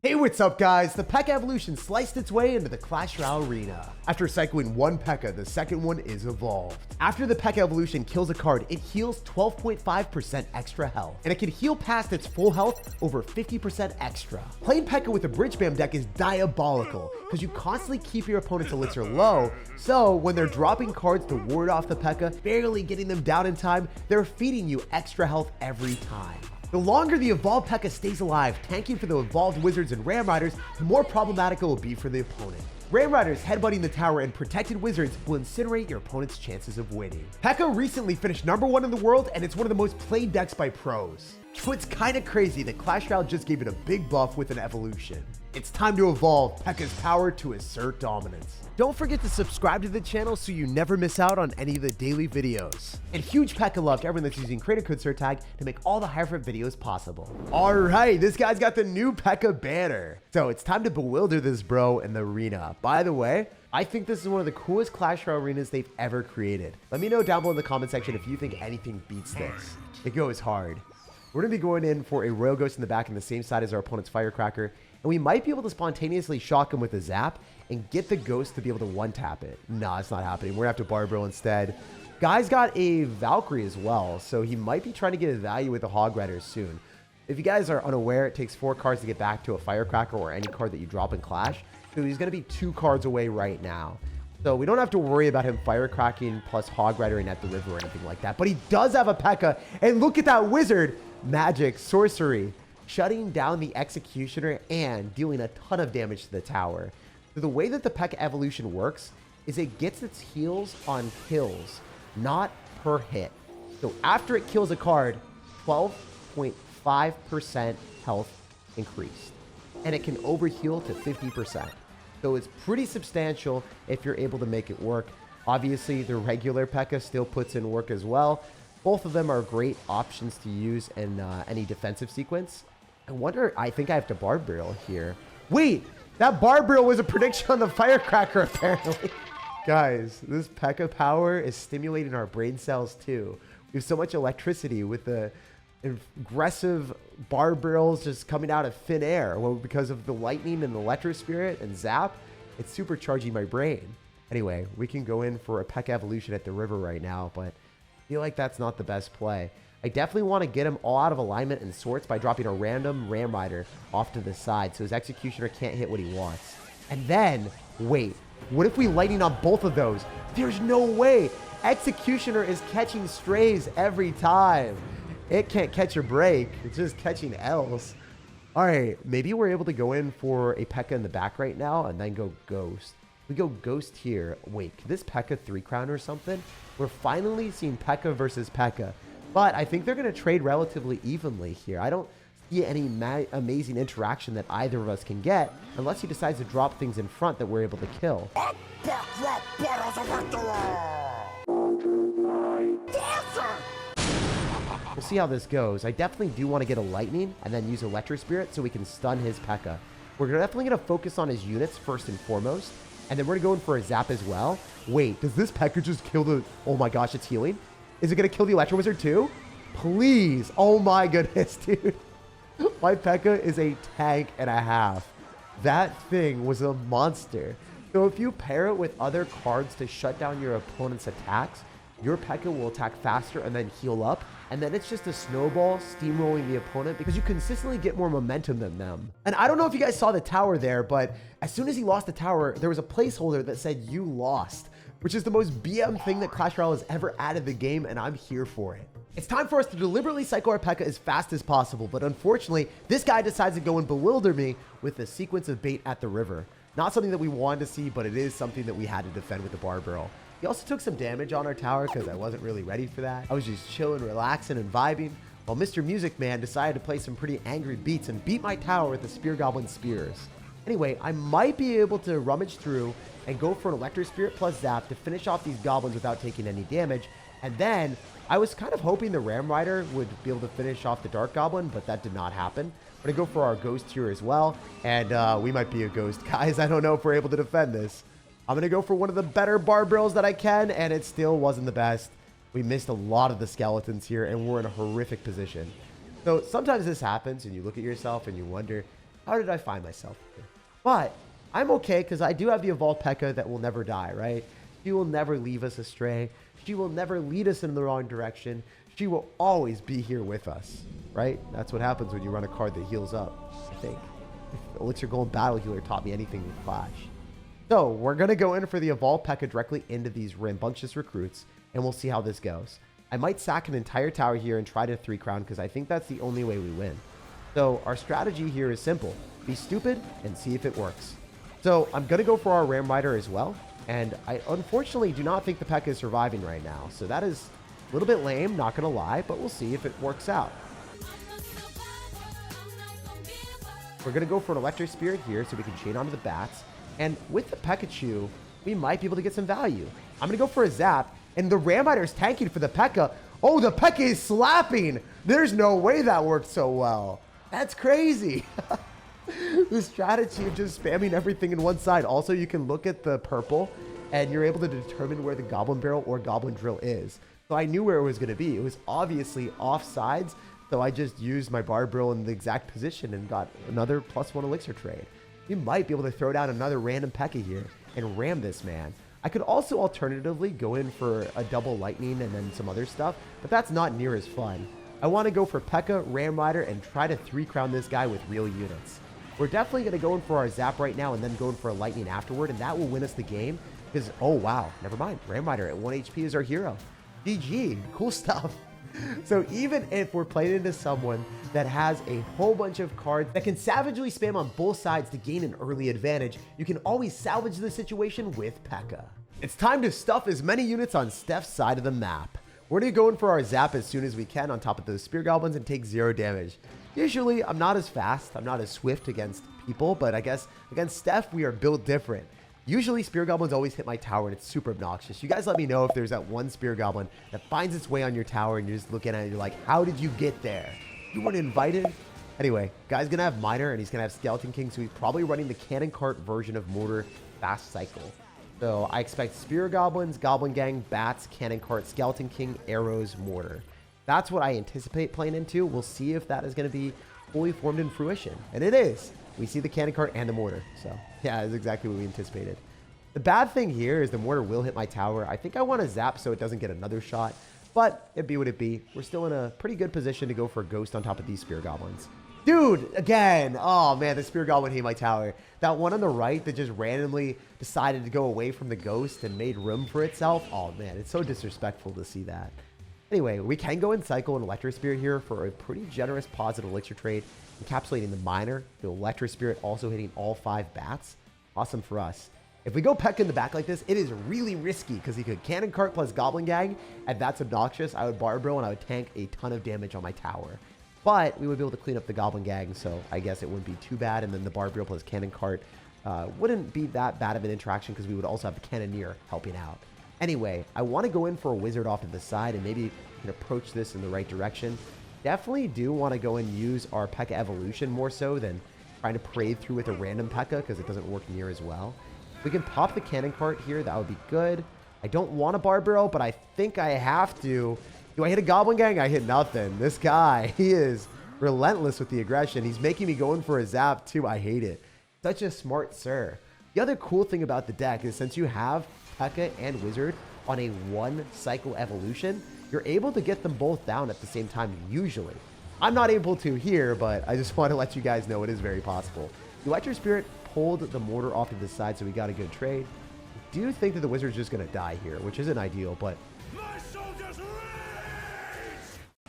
Hey, what's up guys? The Pekka Evolution sliced its way into the Clash Royale arena. After cycling one Pekka, the second one is evolved. After the Pekka Evolution kills a card, it heals 12.5% extra health, and it can heal past its full health over 50% extra. Playing Pekka with a Bridge Bam deck is diabolical, because you constantly keep your opponent's elixir low, so when they're dropping cards to ward off the Pekka, barely getting them down in time, they're feeding you extra health every time. The longer the evolved Pekka stays alive, tanking for the evolved wizards and Ram Riders, the more problematic it will be for the opponent. Ram Riders headbutting the tower and protected wizards will incinerate your opponent's chances of winning. Pekka recently finished #1 in the world, and it's one of the most played decks by pros. So it's kinda crazy that Clash Royale just gave it a big buff with an evolution. It's time to evolve Pekka's power to assert dominance. Don't forget to subscribe to the channel so you never miss out on any of the daily videos. And huge Pekka love to everyone that's using creator code SirTag to make all the higher fruit videos possible. All right, this guy's got the new Pekka banner. So it's time to bewilder this bro in the arena. By the way, I think this is one of the coolest Clash Royale arenas they've ever created. Let me know down below in the comment section if you think anything beats this. It goes hard. We're going to be going in for a Royal Ghost in the back on the same side as our opponent's Firecracker, and we might be able to spontaneously shock him with a Zap and get the Ghost to be able to one-tap it. Nah, it's not happening. We're going to have to Barbarial instead. Guy's got a Valkyrie as well, so he might be trying to get a value with the Hog Rider soon. If you guys are unaware, it takes 4 cards to get back to a Firecracker or any card that you drop in Clash, so he's going to be 2 cards away right now. So we don't have to worry about him Firecracking plus Hog Ridering at the river or anything like that. But he does have a Pekka, and look at that wizard! Magic, sorcery, shutting down the Executioner and dealing a ton of damage to the tower. So the way that the Pekka Evolution works is it gets its heals on kills, not per hit. So after it kills a card, 12.5% health increased, and it can overheal to 50%. So it's pretty substantial if you're able to make it work. Obviously, the regular Pekka still puts in work as well. Both of them are great options to use in any defensive sequence. I think I have to Barbarial here. Wait, that Barbarial was a prediction on the Firecracker apparently. Guys, this Pekka power is stimulating our brain cells too. We have so much electricity with the aggressive Barbarials just coming out of thin air. Well, because of the lightning and the Electro Spirit and Zap, it's supercharging my brain. Anyway, we can go in for a Pekka Evolution at the river right now, but I feel like that's not the best play. I definitely want to get him all out of alignment and sorts by dropping a random Ram Rider off to the side so his Executioner can't hit what he wants. And then, wait, what if we lightning on both of those? There's no way. Executioner is catching strays every time. It can't catch a break. It's just catching L's. All right, maybe we're able to go in for a Pekka in the back right now and then go Ghost. We go Ghost here. Wait, can this Pekka 3-crown or something? We're finally seeing Pekka versus Pekka. But I think they're going to trade relatively evenly here. I don't see any amazing interaction that either of us can get unless he decides to drop things in front that we're able to kill. We'll see how this goes. I definitely do want to get a Lightning and then use Electro Spirit so we can stun his Pekka. We're definitely going to focus on his units first and foremost. And then we're going for a Zap as well. Wait, does this Pekka just kill the... Oh my gosh, it's healing. Is it going to kill the Electro Wizard too? Please. Oh my goodness, dude. My Pekka is a tank and a half. That thing was a monster. So if you pair it with other cards to shut down your opponent's attacks, your Pekka will attack faster and then heal up. And then it's just a snowball steamrolling the opponent because you consistently get more momentum than them. And I don't know if you guys saw the tower there, but as soon as he lost the tower, there was a placeholder that said you lost, which is the most BM thing that Clash Royale has ever added to the game, and I'm here for it. It's time for us to deliberately cycle our Pekka as fast as possible, but unfortunately, this guy decides to go and bewilder me with a sequence of bait at the river. Not something that we wanted to see, but it is something that we had to defend with the Barbarial. He also took some damage on our tower because I wasn't really ready for that. I was just chilling, relaxing, and vibing, while Mr. Music Man decided to play some pretty angry beats and beat my tower with the Spear Goblin Spears. Anyway, I might be able to rummage through and go for an Electro Spirit plus Zap to finish off these goblins without taking any damage. And then I was kind of hoping the Ram Rider would be able to finish off the Dark Goblin, but that did not happen. We're going to go for our Ghost here as well. And we might be a Ghost, guys. I don't know if we're able to defend this. I'm going to go for one of the better Barbarials that I can, and it still wasn't the best. We missed a lot of the skeletons here, and we're in a horrific position. So sometimes this happens, and you look at yourself and you wonder, How did I find myself here? But I'm okay because I do have the evolved Pekka that will never die, right? She will never leave us astray. She will never lead us in the wrong direction. She will always be here with us, right? That's what happens when you run a card that heals up, I think. Elixir Golem Battle Healer taught me anything with Clash. So we're going to go in for the evolved Pekka directly into these rambunctious recruits, and we'll see how this goes. I might sack an entire tower here and try to 3-crown because I think that's the only way we win. So our strategy here is simple. Be stupid and see if it works. So I'm going to go for our Ram Rider as well. And I unfortunately do not think the Pekka is surviving right now. So that is a little bit lame, not going to lie, but we'll see if it works out. We're going to go for an Electric Spirit here so we can chain onto the bats. And with the Pikachu, we might be able to get some value. I'm going to go for a Zap. And the Ram Rider is tanking for the Pekka. Oh, the Pekka is slapping. There's no way that worked so well. That's crazy. The strategy of just spamming everything in one side. Also, you can look at the purple and you're able to determine where the Goblin Barrel or Goblin Drill is. So I knew where it was going to be. It was obviously off sides. So I just used my Barb Barrel in the exact position and got another +1 elixir trade. We might be able to throw down another random Pekka here and ram this man. I could also alternatively go in for a double lightning and then some other stuff, but that's not near as fun. I want to go for Pekka, Ram Rider, and try to 3-crown this guy with real units. We're definitely going to go in for our Zap right now and then go in for a lightning afterward, and that will win us the game because, oh wow, never mind. Ram Rider at 1 HP is our hero. GG, cool stuff. So even if we're playing into someone that has a whole bunch of cards that can savagely spam on both sides to gain an early advantage, you can always salvage the situation with Pekka. It's time to stuff as many units on Steph's side of the map. We're going to go in for our Zap as soon as we can on top of those Spear Goblins and take 0 damage. Usually, I'm not as fast, I'm not as swift against people, but I guess against Steph, we are built different. Usually, Spear Goblins always hit my tower, and it's super obnoxious. You guys let me know if there's that one Spear Goblin that finds its way on your tower, and you're just looking at it, and you're like, how did you get there? You weren't invited? Anyway, guy's going to have Miner, and he's going to have Skeleton King, so he's probably running the Cannon Cart version of Mortar Fast Cycle. So I expect Spear Goblins, Goblin Gang, Bats, Cannon Cart, Skeleton King, Arrows, Mortar. That's what I anticipate playing into. We'll see if that is going to be fully formed in fruition. And it is. We see the Cannon Cart and the Mortar. So yeah, that's exactly what we anticipated. The bad thing here is the Mortar will hit my tower. I think I want to Zap so it doesn't get another shot. But it be what it be. We're still in a pretty good position to go for a Ghost on top of these Spear Goblins. Dude, again. Oh man, the Spear Goblin hit my tower. That one on the right that just randomly decided to go away from the Ghost and made room for itself. Oh man, it's so disrespectful to see that. Anyway, we can go and cycle an Electric Spirit here for a pretty generous positive elixir trade, encapsulating the Miner, the Electric Spirit also hitting all 5 bats. Awesome for us. If we go Pekka in the back like this, it is really risky because he could Cannon Cart plus Goblin Gang, and that's obnoxious. I would Barb Barrel and I would tank a ton of damage on my tower. But we would be able to clean up the Goblin Gang, so I guess it wouldn't be too bad. And then the Barb Barrel plus Cannon Cart wouldn't be that bad of an interaction because we would also have the Cannoneer helping out. Anyway, I want to go in for a Wizard off to the side and maybe can approach this in the right direction. Definitely do want to go and use our Pekka Evolution more so than trying to parade through with a random Pekka because it doesn't work near as well. If we can pop the Cannon Cart here, that would be good. I don't want a Barb Barrel, but I think I have to. Do I hit a Goblin Gang? I hit nothing. This guy, he is relentless with the aggression. He's making me go in for a Zap too. I hate it. Such a smart sir. The other cool thing about the deck is since you have Pekka and Wizard on a 1-cycle evolution, you're able to get them both down at the same time usually. I'm not able to here, but I just want to let you guys know it is very possible. The Electric Spirit pulled the Mortar off to the side, so we got a good trade. I do think that the Wizard's just going to die here, which isn't ideal, but...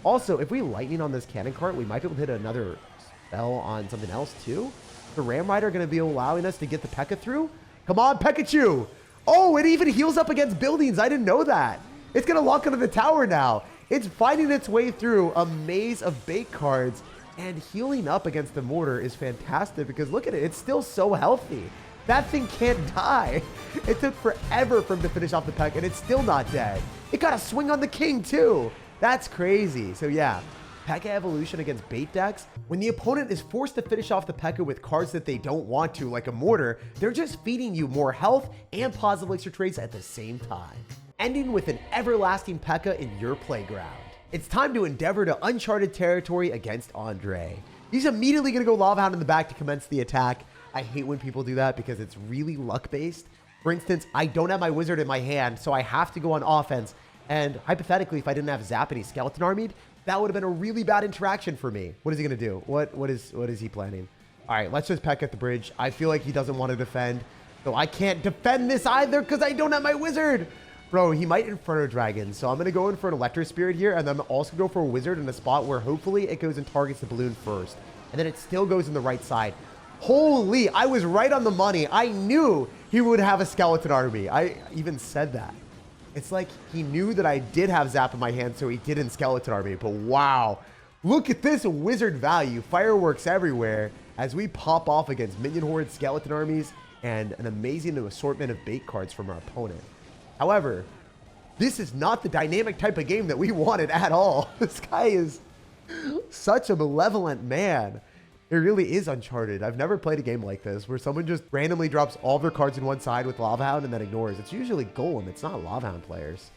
Also, if we Lightning on this Cannon Cart, we might be able to hit another spell on something else too. The Ram Rider going to be allowing us to get the Pekka through? Come on, Pikachu! Oh, it even heals up against buildings. I didn't know that. It's going to lock onto the tower now. It's finding its way through a maze of bait cards, and healing up against the Mortar is fantastic because look at it. It's still so healthy. That thing can't die. It took forever for him to finish off the Pekka, and it's still not dead. It got a swing on the King too. That's crazy. So yeah, Pekka Evolution against bait decks. When the opponent is forced to finish off the Pekka with cards that they don't want to, like a Mortar, they're just feeding you more health and positive elixir trades at the same time, ending with an everlasting Pekka in your playground. It's time to endeavor to uncharted territory against Andre. He's immediately going to go Lava Hound in the back to commence the attack. I hate when people do that because it's really luck-based. For instance, I don't have my wizard in my hand, so I have to go on offense. And hypothetically, if I didn't have Zap and he skeleton armied, that would have been a really bad interaction for me. What is he going to do? What is he planning? All right, let's just peck at the bridge. I feel like he doesn't want to defend. So I can't defend this either because I don't have my wizard. Bro, he might Inferno Dragon. So I'm going to go in for an Electro Spirit here. And then I'm also going to go for a wizard in a spot where hopefully it goes and targets the balloon first. And then it still goes in the right side. Holy, I was right on the money. I knew he would have a skeleton army. I even said that. It's like he knew that I did have Zap in my hand, so he didn't skeleton army. But wow, look at this wizard value. Fireworks everywhere as we pop off against minion horde, skeleton armies, and an amazing assortment of bait cards from our opponent. However, this is not the dynamic type of game that we wanted at all. This guy is such a malevolent man. It really is Uncharted. I've never played a game like this where someone just randomly drops all their cards in one side with Lava Hound and then ignores. It's usually Golem. It's not Lava Hound players.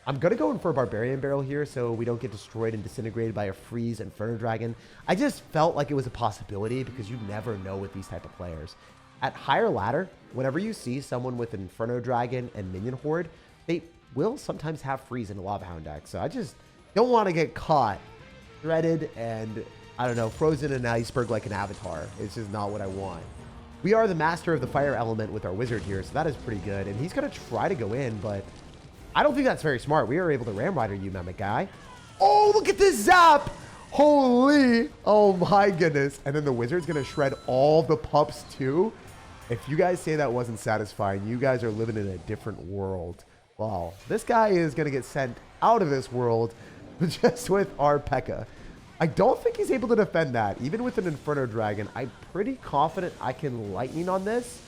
I'm going to go in for a Barbarian Barrel here so we don't get destroyed and disintegrated by a Freeze Inferno Dragon. I just felt like it was a possibility because you never know with these type of players. At higher ladder, whenever you see someone with Inferno Dragon and Minion Horde, they will sometimes have Freeze in a Lava Hound deck. So I just don't want to get caught, threaded, and I don't know, frozen in an iceberg like an avatar. It's just not what I want. We are the master of the fire element with our wizard here, so that is pretty good. And he's going to try to go in, but I don't think that's very smart. We are able to Ram Rider you, Mimic guy. Oh, look at this Zap! Holy! Oh my goodness. And then the wizard's going to shred all the pups too. If you guys say that wasn't satisfying, you guys are living in a different world. Wow. This guy is going to get sent out of this world just with our Pekka. I don't think he's able to defend that. Even with an Inferno Dragon, I'm pretty confident I can lightning on this,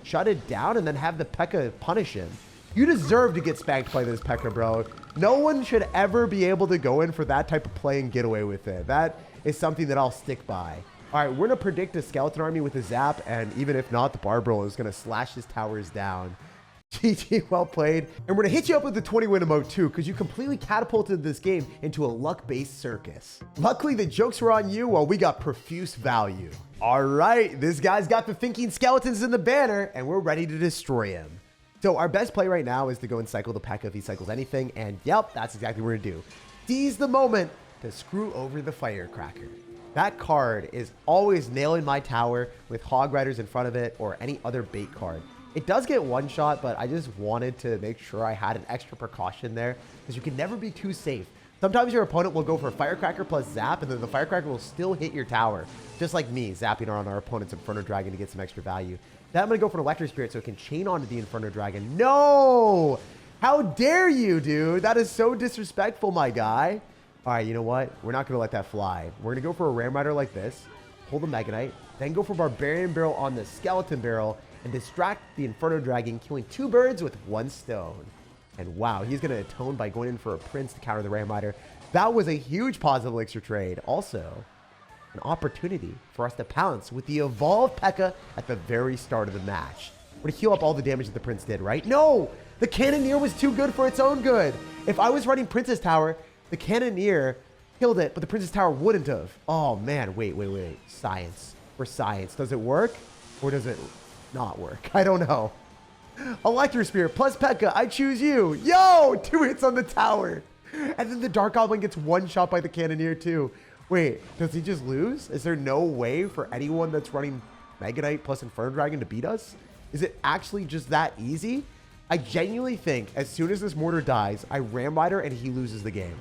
shut it down, and then have the Pekka punish him. You deserve to get spanked by this Pekka, bro. No one should ever be able to go in for that type of play and get away with it. That is something that I'll stick by. All right, we're going to predict a skeleton army with a Zap, and even if not, the Barbaro is going to slash his towers down. GG, well played. And we're going to hit you up with the 20-win emote too, because you completely catapulted this game into a luck-based circus. Luckily, the jokes were on you while we got profuse value. All right, this guy's got the thinking skeletons in the banner, and we're ready to destroy him. So our best play right now is to go and cycle the Pekka if he cycles anything, and yep, that's exactly what we're going to do. Seize the moment to screw over the firecracker. That card is always nailing my tower with Hog Riders in front of it or any other bait card. It does get one shot, but I just wanted to make sure I had an extra precaution there because you can never be too safe. Sometimes your opponent will go for Firecracker plus Zap, and then the Firecracker will still hit your tower, just like me, zapping on our opponent's Inferno Dragon to get some extra value. Then I'm going to go for an Electro Spirit so it can chain onto the Inferno Dragon. No! How dare you, dude? That is so disrespectful, my guy. All right, you know what? We're not going to let that fly. We're going to go for a Ram Rider like this, pull the Mega Knight, then go for Barbarian Barrel on the Skeleton Barrel, and distract the Inferno Dragon, killing 2 birds with 1 stone. And wow, he's going to atone by going in for a Prince to counter the Ram Rider. That was a huge positive elixir trade. Also, an opportunity for us to pounce with the evolved Pekka at the very start of the match. We're going to heal up all the damage that the Prince did, right? No! The Cannoneer was too good for its own good. If I was running Princess Tower, the Cannoneer killed it, but the Princess Tower wouldn't have. Oh, man. Wait. Science. For science. Does it work? Or does it not work? I don't know. Electro Spirit plus Pekka. I choose you. Yo! 2 hits on the tower. And then the Dark Goblin gets 1 shot by the Cannoneer too. Wait, does he just lose? Is there no way for anyone that's running Mega Knight plus Inferno Dragon to beat us? Is it actually just that easy? I genuinely think as soon as this mortar dies, I Ram Rider and he loses the game.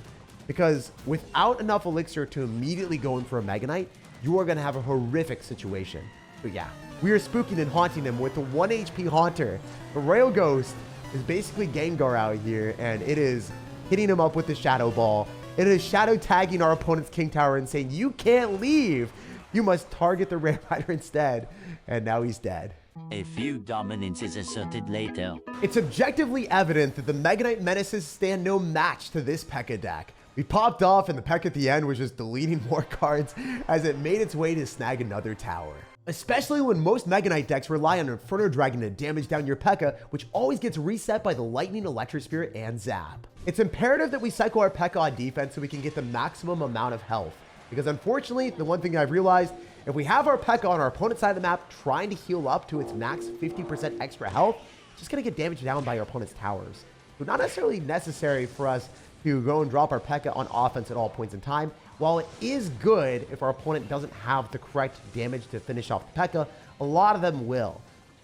Because without enough elixir to immediately go in for a Mega Knight, you are going to have a horrific situation. But yeah, we are spooking and haunting him with the 1 HP Haunter. The Royal Ghost is basically Gengar out here, and it is hitting him up with the Shadow Ball. It is shadow tagging our opponent's King Tower and saying, you can't leave. You must target the Ram Rider instead. And now he's dead. A few dominance is asserted later. It's objectively evident that the Mega Knight Menaces stand no match to this Pekka deck. We popped off and the Pekka at the end was just deleting more cards as it made its way to snag another tower. Especially when most Mega Knight decks rely on Inferno Dragon to damage down your Pekka, which always gets reset by the Lightning, Electro Spirit, and Zap. It's imperative that we cycle our Pekka on defense so we can get the maximum amount of health. Because unfortunately, the one thing I've realized, if we have our Pekka on our opponent's side of the map trying to heal up to its max 50% extra health, it's just going to get damaged down by our opponent's towers. So not necessarily necessary for us to go and drop our Pekka on offense at all points in time. While it is good if our opponent doesn't have the correct damage to finish off the Pekka, a lot of them will.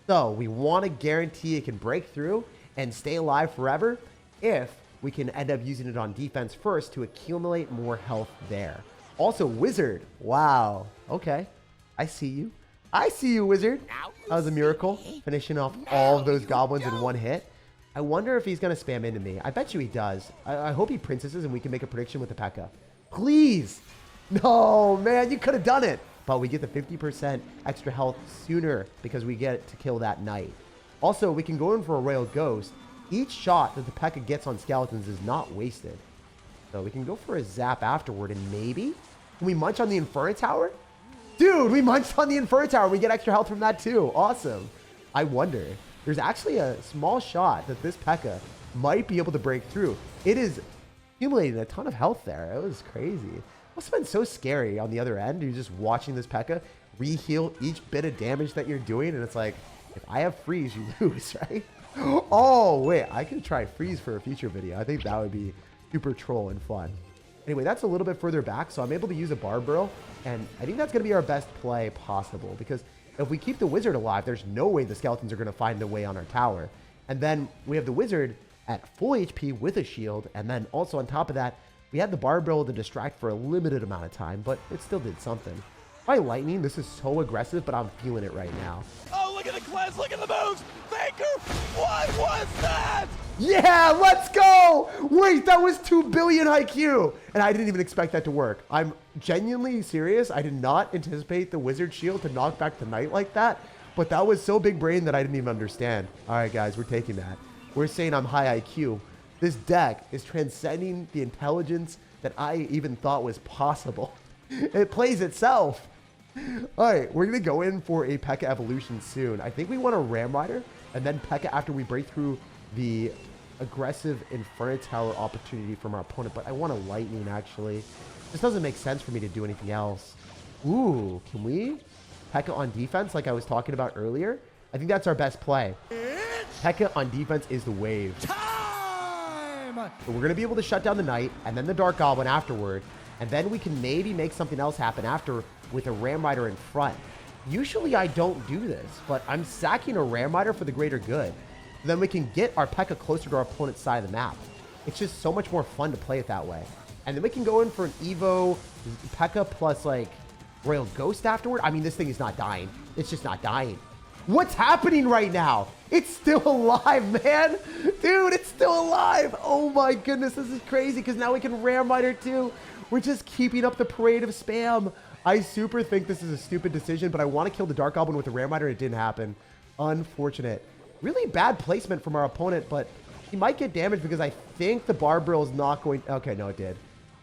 So we want to guarantee it can break through and stay alive forever if we can end up using it on defense first to accumulate more health there. Also, Wizard. Wow. Okay. I see you. I see you, Wizard. That was a miracle. Finishing off all of those goblins in one hit. I wonder if he's going to spam into me. I bet you he does. I hope he princesses and we can make a prediction with the Pekka. Please. No, man, you could have done it. But we get the 50% extra health sooner because we get to kill that knight. Also, we can go in for a Royal Ghost. Each shot that the Pekka gets on skeletons is not wasted. So we can go for a zap afterward and maybe... Can we munch on the Inferno Tower? Dude, we munched on the Inferno Tower. We get extra health from that too. Awesome. I wonder. There's actually a small shot that this Pekka might be able to break through. It is accumulating a ton of health there. It was crazy. It must have been so scary on the other end. You're just watching this Pekka re-heal each bit of damage that you're doing. And it's like, if I have freeze, you lose, right? Oh, wait. I could try freeze for a future video. I think that would be super troll and fun. Anyway, that's a little bit further back, so I'm able to use a Barb Barrel, and I think that's going to be our best play possible, because if we keep the Wizard alive, there's no way the skeletons are going to find their way on our tower. And then we have the Wizard at full HP with a shield, and then also on top of that, we had the Barb Barrel to distract for a limited amount of time, but it still did something. By lightning, this is so aggressive, but I'm feeling it right now. Oh, look at the cleanse, look at the moves! Faker, what was that? Yeah, let's go! Wait, that was 2 billion IQ! And I didn't even expect that to work. I'm genuinely serious. I did not anticipate the Wizard Shield to knock back the Knight like that, but that was so big brain that I didn't even understand. All right, guys, we're taking that. We're saying I'm high IQ. This deck is transcending the intelligence that I even thought was possible. It plays itself. All right, we're going to go in for a Pekka Evolution soon. I think we want a Ram Rider, and then Pekka after we break through the aggressive Inferno Tower opportunity from our opponent, but I want a Lightning, actually. This doesn't make sense for me to do anything else. Ooh, can we? Pekka on defense, like I was talking about earlier? I think that's our best play. Pekka on defense is the wave. Time! So we're going to be able to shut down the Knight, and then the Dark Goblin afterward, and then we can maybe make something else happen after with a Ram Rider in front. Usually I don't do this, but I'm sacking a Ram Rider for the greater good. Then we can get our Pekka closer to our opponent's side of the map. It's just so much more fun to play it that way. And then we can go in for an Evo Pekka plus like Royal Ghost afterward. I mean, this thing is not dying. It's just not dying. What's happening right now? It's still alive, man. Dude, it's still alive. Oh my goodness, this is crazy because now we can Ram Rider too. We're just keeping up the parade of spam. I super think this is a stupid decision, but I want to kill the Dark Goblin with the Ram Rider. It didn't happen. Unfortunate. Really bad placement from our opponent, but he might get damaged because I think the Barb Barrel is not going... Okay, no, it did.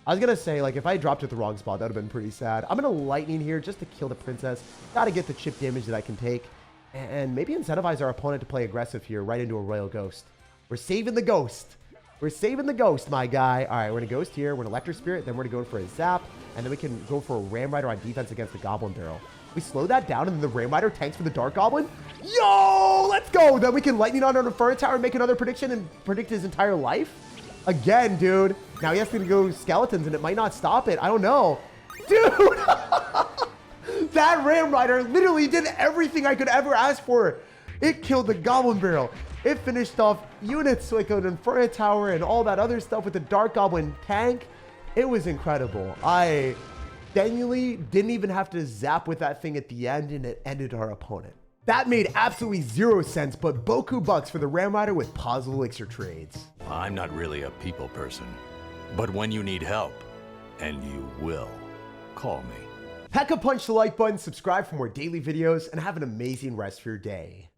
I was going to say, like, if I dropped at the wrong spot, that would have been pretty sad. I'm going to Lightning here just to kill the Princess. Got to get the chip damage that I can take. And maybe incentivize our opponent to play aggressive here right into a Royal Ghost. We're saving the Ghost. We're saving the Ghost, my guy. All right, we're going to Ghost here. We're going to Electro Spirit. Then we're going to go for a Zap. And then we can go for a Ram Rider on defense against the Goblin Barrel. We slow that down, and then the Ram Rider tanks for the Dark Goblin. Yo, let's go. Then we can Lightning on our Inferno Tower and make another prediction and predict his entire life. Again, dude. Now he has to go Skeletons, and it might not stop it. I don't know. Dude. That Ram Rider literally did everything I could ever ask for. It killed the Goblin Barrel. It finished off units like an Inferno Tower and all that other stuff with the Dark Goblin tank. It was incredible. I genuinely didn't even have to zap with that thing at the end, and it ended our opponent. That made absolutely zero sense, but Boku bucks for the Ram Rider with positive elixir trades. I'm not really a people person, but when you need help, and you will, call me. Pekka punch the like button, subscribe for more daily videos, and have an amazing rest of your day.